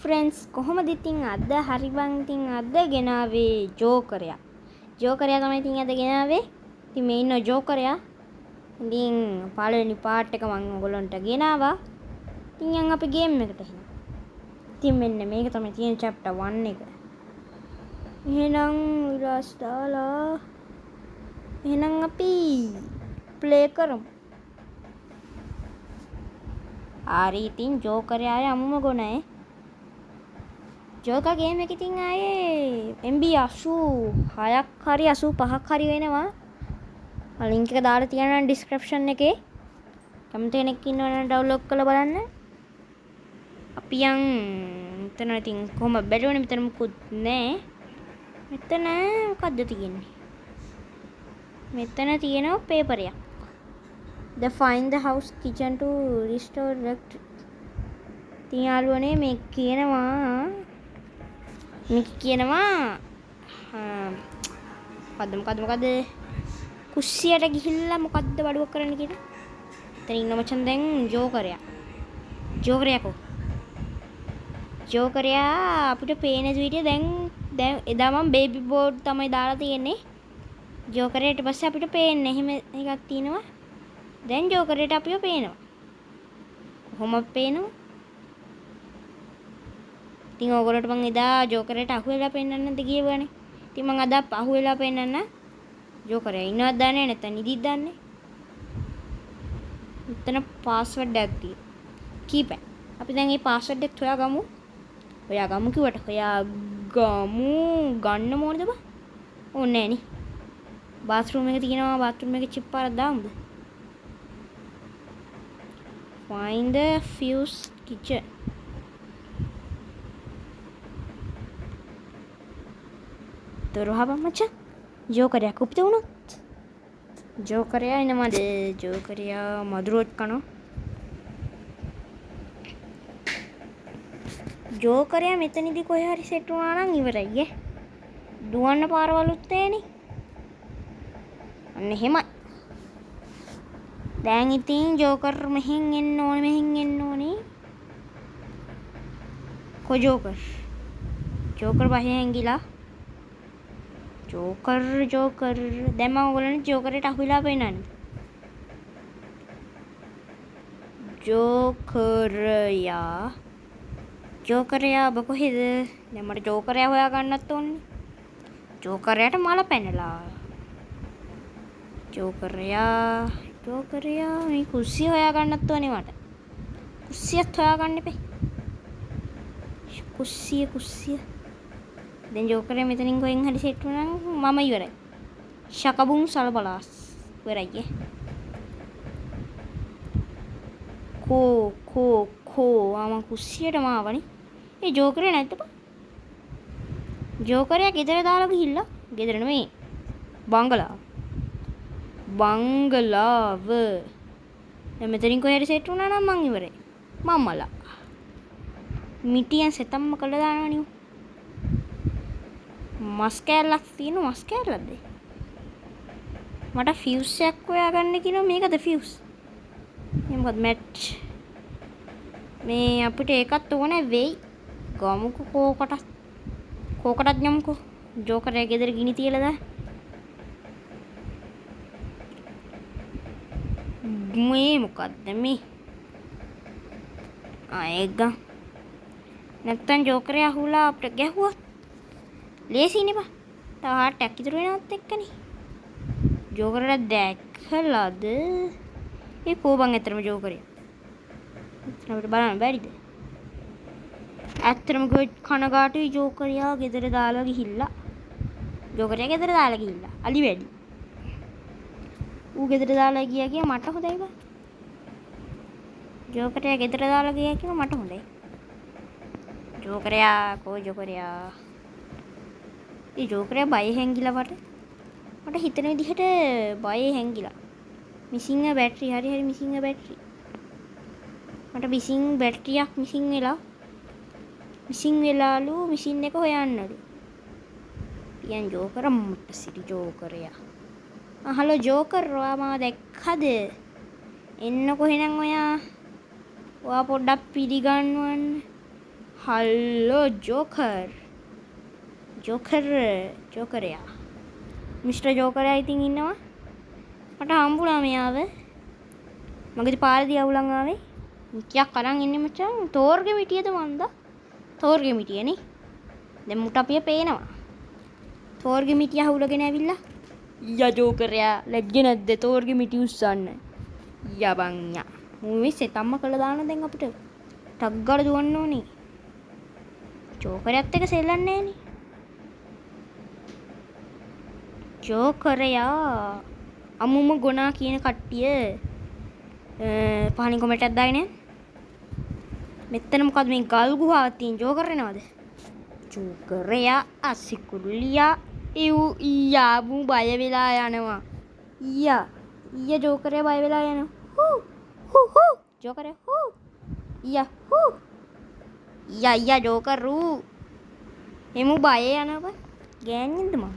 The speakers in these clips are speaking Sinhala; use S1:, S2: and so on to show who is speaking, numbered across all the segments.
S1: ෆ්‍රෙන්ඩ්ස් කොහොමද ඉතින් අද හරි බං ඉතින් අද ගෙනාවේ ජෝකරයා. ජෝකරයා තමයි ඉතින් අද ගෙනාවේ. ඉතින් මේ ඉන්න ජෝකරයා. ඉතින් පළවෙනි පාර්ට් එක මම ඔයගොල්ලන්ට ගෙනාවා. ඉතින් යන් අපි ගේම් එකට එහම. ඉතින් මෙන්න මේක තමයි තියෙන chapter 1 එක. එහෙනම් විලාස් දාලා එහෙනම් අපි ප්ලේ කරමු. ආරි ඉතින් ජෝකරයා යමුම ගොනේ. ජෝකා ගේම් එක ඉතින් ආයේ MB 86ක් හරි 85ක් හරි වෙනවා. ලින්ක් එක දාලා තියනවා ඩිස්ක්‍රිප්ෂන් එකේ. කැමති කෙනෙක් ඉන්නවනම් ඩවුන්ලෝඩ් කරලා බලන්න. අපි යන් මෙතන ඉතින් කොහොම බැලුවනේ මෙතන මුකුත් නැහැ. මෙතන මොකද්ද තියෙන්නේ? මෙතන තියෙනවා පේපර් එකක්. The find the house kitchen to restore electric. ඉතින් යාළුවනේ මේ කියනවා මොකද්ද කුස්සියට ගිහිල්ලා මොකද්ද බඩුවක් කරන්න කියලා. එතන ඉන්න මචන් දැන් ජෝකරයා අපිට පේන විදිය දැන් එදා මම බේබි බෝඩ් තමයි දාලා තියෙන්නේ. ජෝකරයට පස්සේ අපිට පේන්නේ එහෙම එකක් තියෙනවා. දැන් ජෝකරයට අපිව පේනවා. කොහොමද පේනවා? ඉතින් ඕගොල්ලෝට මම එදා ජෝකරයට අහුවෙලා පෙන්නන්නද කියවනේ. ඉතින් මම අද අහුවෙලා පෙන්නන්න. ජෝකරයා ඉන්නවද දන්නේ නැත්නම් නිදිද දන්නේ. මෙතන පාස්වර්ඩ් එකක් තියෙනවා. කීපැඩ්. අපි දැන් මේ පාස්වර්ඩ් එක හොයාගමු. කිව්වට හොයාගමු ගන්න ඕනද බා? ඕනේ නෑනේ. බාත්රූම් එක තියෙනවා. බාත්රූම් එකේ චිප් පාරක් දාමුද? Find the fuse kitchen. දොරවහපන් මචං. ජෝකරයා කුපිත වුණොත්. ජෝකරයා එනමද? ජෝකරයා මදුරුවත් කනවා. ජෝකරයා මෙතනදී කොහේ හරි සෙට් වුණා නම් ඉවරයි ඈ. දුවන්න පාරවලුත් නැහනේ. අන්න එහෙමයි. දැන් ඉතින් ජෝකර් මෙහෙන් එන්න ඕනේ. ජෝකර් පහේ හැංගිලා. ජෝකර් දැන් මම ඔයගොල්ලන්ට ජෝකරට අහුවිලා පෙන්නන්නේ. ජෝකරයා ඔබ කොහෙද? දැන් මට ජෝකරයා හොයා ගන්නත් ඕනේ. ජෝකරයාට මල පැනලා. ජෝකරයා මේ කුස්සිය හොයා ගන්නත් ඕනේ මට. කුස්සියත් හොයා ගන්න එපේ. කුස්සිය. දැන් ජෝකරයා මෙතනින් කොහෙන් හරි සෙට් වුණා නම් මම ඉවරයි. ශකබුම් සලබලාස් ඉවරයි ඈ. කෝ ආම කුස්සියට මාවනේ. ඒ ජෝකරයා නැද්ද බං? ජෝකරයා ගෙදර දාලා ගිහිල්ලා. ගෙදර නෙමෙයි. බංගලාව. දැන් මෙතනින් කොහෙ හරි සෙට් වුණා නම් මං ඉවරයි. මම්මලා. මිටියන් සෙතම්ම කළා දානවනේ. මස් කෑල්ලක් තියෙනවා. මස් කෑල්ලක්ද? මට ෆියුස් එකක් හොයාගන්න කියනවා. මේකද ෆියුස්? මේ මොකද මැච්? මේ අපිට ඒකත් ඕනේ වෙයි. ගමුකෝ කෝකටත් යමුකෝ. ජෝකරයා ගෙදර ගිනි තියලා දා. මේ මොකද්ද මේ? ඒක නැත්තම් ජෝකරයා අහුලා අපිට ගැහුවොත් ලේසියිනේ බා. තව හාට්ටයක් ඉතුරු වෙනවත් එක්කනේ. ජෝකරලා දැක්කලාද? ඒ කෝබන් ඇතරම ජෝකරයා. අපිට බලන්න බැරිද? ඇත්තටම කනගාටුයි ජෝකරයා ගෙදර දාලා ගිහිල්ලා. අලි වැඩි. ඌ ගෙදර දාලා ගියා මට හොඳයි බා. ජෝකරයා ගෙදර දාලා ගියා මට හොඳයි. ජෝකරයා ඒ ජෝකරයා බය හැංගිලා මට හිතෙන විදිහට බය හැංගිලා. මිසිං අ බැටරි හරි මිසිං අ බැටරි. මට බැටරියක් මිසිං වෙලාලු මිසින් එක හොයන්නලු. පියන් ජෝකරා මට සිටි ජෝකරයා. හලෝ ජෝකර් ඔයා මාව දැක්කද? එන්නකො එහෙනම් ඔයා පොඩ්ඩක් පිළිගන්නවන්න. හල්ලෝ ජෝකරයා මිස්ටර් ජෝකරයා ඉතින් ඉන්නවා මට හම්බුණා මෙයාව මගේ පාරදී අවුලන් ආවේ මිටියක් අරන් ඉන්නේ මචං තෝර්ගේ මිටියද මන්දා තෝර්ගේ මිටියනේ දැන් මුට අපිය පේනවා තෝර්ගේ මිටිය අහුලගෙන ඇවිල්ලා යා ජෝකරයා ලැජ්ජ නැද්ද තෝර්ගේ මිටි උස්සන්න යබන් යා මුවේ සෙතම්ම කළා දාන දැන් අපිට ටක් ගාලා දුවන්න ඕනේ ජෝකරයත් එක සෙල්ලන්නේ නෑනේ ජෝකරයා අමුම ගොනා කියන කට්ටිය පහලින් කොමෙන්ට් එකක් දාගෙන මෙතන මොකද්ද මේ ගල් ගුහාවක් තියෙන ජෝකර් එනවද ජෝකරයා අසිකුල්ලියා ඊයා මු බය වෙලා යනවා ඊයා ජෝකරයා බය වෙලා යනවා හූ ජෝකරයා හූ ඊයා ජෝකරු එමු බය යනවා ගෑනින්ද මම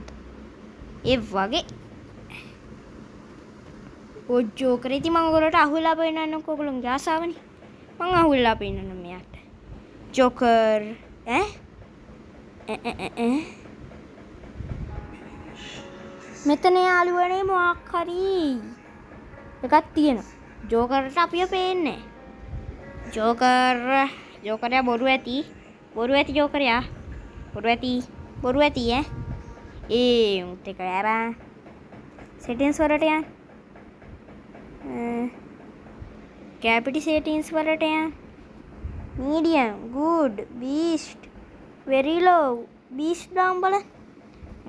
S1: ඒ වගේ ඔය ජෝකරේ ඉතින් මම ඔයගොල්ලන්ට අහුවෙලා පෙන්නන්න ඔයගොල්ලන්ගේ ආසාවනේ මම අහුවෙලා පෙන්නන්න මෙයාට ජෝකර් මෙතන යාළුවනේ මොකක් හරි එකක් තියෙනවා ජෝකර්ට අපිව පේන්නේ ජෝකරයා බොරු ඇති ජෝකරයා බොරු ඇති ඒ උත් එක යාරා සෙටින්ස් වලට යන්න කැපිටි සෙටින්ස් වලට යන්න මීඩියම් ගුඩ් බීස්ට් වෙරි ලෝ බීස්ට් දාම් බලන්න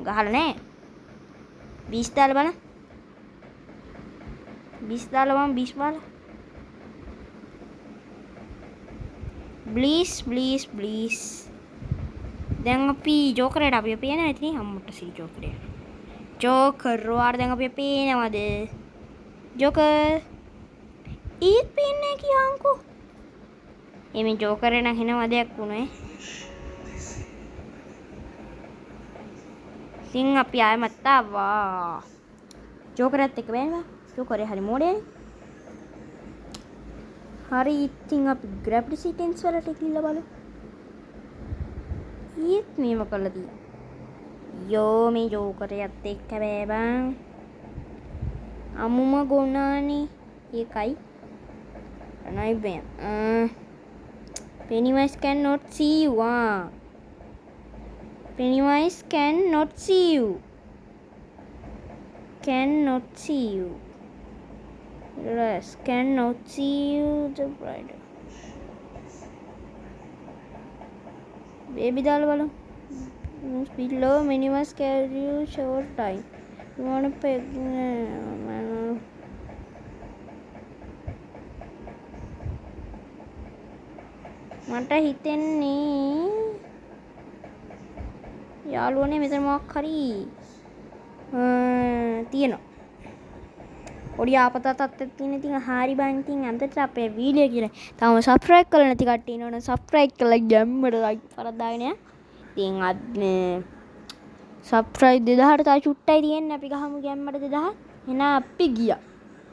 S1: ගහලා නෑ බීස්ට් දාලා බලන්න බීස්ට් දාලා මම බීස්ට් බලන්න ප්ලීස් දැන් අපි ජෝකරයට අපි පේනවා ඉතින් අම්මට සිරි ජෝකර් වාර දැන් අපි පේනවද ජෝකර් ඊත් පේන්නේ කියන්කෝ එමේ ජෝකරේ නම් හිනව දෙයක් වුණේ ඉතින් අපි ආයෙමත් ආවා ජෝකරත් එක්ක බෑනවා ජෝකරේ හරි මොඩේ හරි ඉතින් අපි ග්‍රැවිටි සිටෙන්ස් වලට ගිහිල්ලා බලමු ඊත් මේව කළා දී යෝ මේ ජෝකරයත් එක්ක බෑ බං අමුම ගොනානේ ඒකයි අනයි බෑ Pennywise cannot see you Pennywise cannot see you yes cannot see you the bride baby දාලා බලමු below Pennywise carry you short time you want to pay මට හිතෙන්නේ යාළුවනේ මෙතන මොකක් හරි තියෙනවා පොඩි ආපත තත්ත්වයක් තියෙන ඉතින් හරි බං ඉතින් අන්තිමට අපේ වීඩියෝ කියලා තාම සබ්ස්ක්‍රයිබ් කරලා නැති කට්ටිය ඉන්නවනේ සබ්ස්ක්‍රයිබ් කරලා ගැම්මට ලයික් කරලා දාගෙන යන්න ඉතින් අද සබ්ස්ක්‍රයිබ් 2000ට තව චුට්ටයි තියෙන්නේ අපි ගහමු ගැම්මට 2000 එහෙනම් අපි ගියා